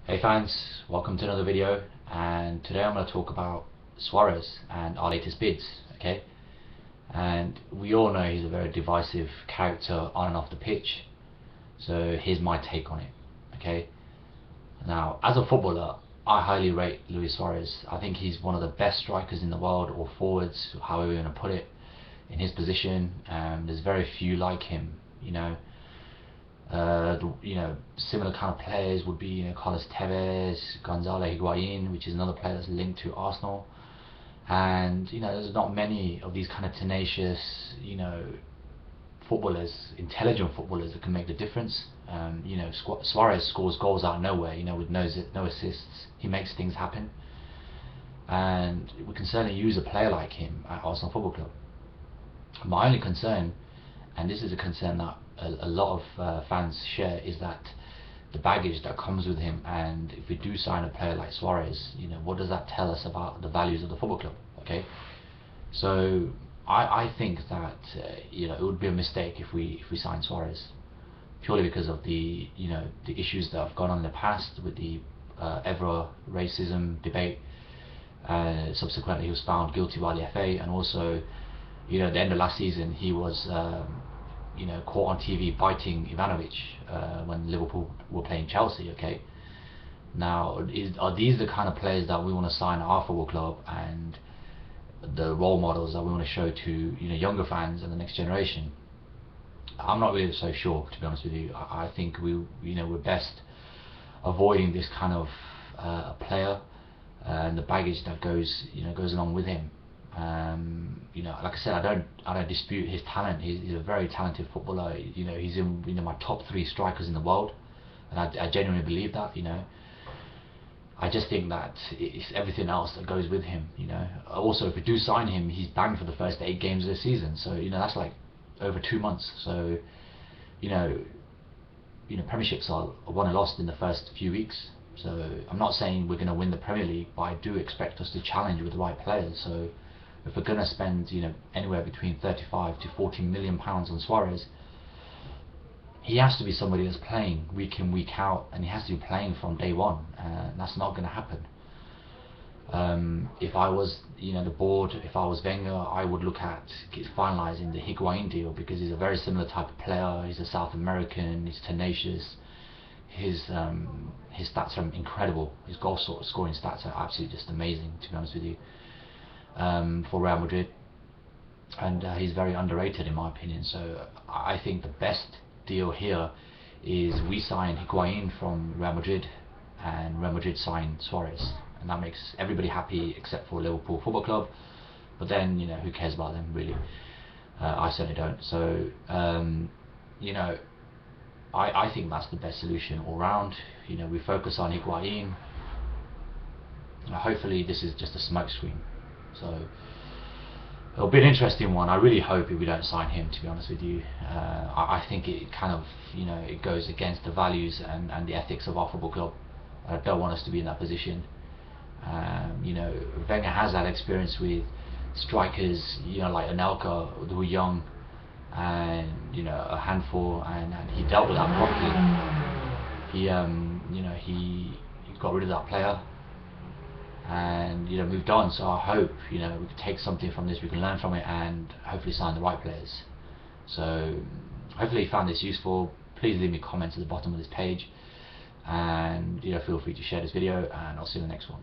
Hey fans, welcome to another video, and today I'm going to talk about Suarez and our latest bids, okay? And we all know he's a very divisive character on and off the pitch, so here's my take on it, okay? Now, as a footballer, I highly rate Luis Suarez. I think he's one of the best strikers in the world, or forwards, however you want to put it, in his position. There's very few like him, you know. Similar kind of players would be, Carlos Tevez, Gonzalo Higuain, which is another player that's linked to Arsenal. And there's not many of these kind of tenacious, footballers, intelligent footballers that can make the difference. Suarez scores goals out of nowhere, with no assists. He makes things happen, and we can certainly use a player like him at Arsenal Football Club. My only concern, and this is a concern that a lot of fans share, is that the baggage that comes with him. And if we do sign a player like Suarez, what does that tell us about the values of the football club? Okay, so I think that it would be a mistake if we sign Suarez, purely because of the the issues that have gone on in the past with the ever racism debate. Subsequently, he was found guilty by the FA, and also at the end of last season he was caught on TV biting Ivanovic when Liverpool were playing Chelsea. Okay, now are these the kind of players that we want to sign at our football club, and the role models that we want to show to younger fans and the next generation? I'm not really so sure, to be honest with you. I think we're best avoiding this kind of player and the baggage that goes along with him. Like I said, I don't dispute his talent. He's a very talented footballer. He's in my top 3 strikers in the world, and I genuinely believe that. I just think that it's everything else that goes with him. Also, if we do sign him, he's banned for the first 8 games of the season. So that's like over 2 months. So premierships are won and lost in the first few weeks. So I'm not saying we're going to win the Premier League, but I do expect us to challenge with the right players. So if we're going to spend anywhere between 35 to 40 million pounds on Suarez, he has to be somebody that's playing week in, week out, and he has to be playing from day one. That's not going to happen. If I was the board, if I was Wenger, I would look at finalising the Higuain deal, because he's a very similar type of player. He's a South American, he's tenacious. His stats are incredible. His goal scoring stats are absolutely just amazing, to be honest with you, for Real Madrid, and he's very underrated in my opinion. So I think the best deal here is we sign Higuain from Real Madrid, and Real Madrid sign Suarez, and that makes everybody happy except for Liverpool Football Club. But then who cares about them, really? I certainly don't. So I think that's the best solution all round. We focus on Higuain. Hopefully this is just a smokescreen. So it'll be an interesting one. I really hope we don't sign him, to be honest with you. I think it kind of it goes against the values and the ethics of our football club. I don't want us to be in that position. Wenger has had experience with strikers, like Anelka, who were young and a handful, and he dealt with that properly. He got rid of that player and moved on. So I hope we can take something from this, we can learn from it, and hopefully sign the right players. So hopefully you found this useful. Please leave me comments at the bottom of this page, and feel free to share this video, and I'll see you in the next one.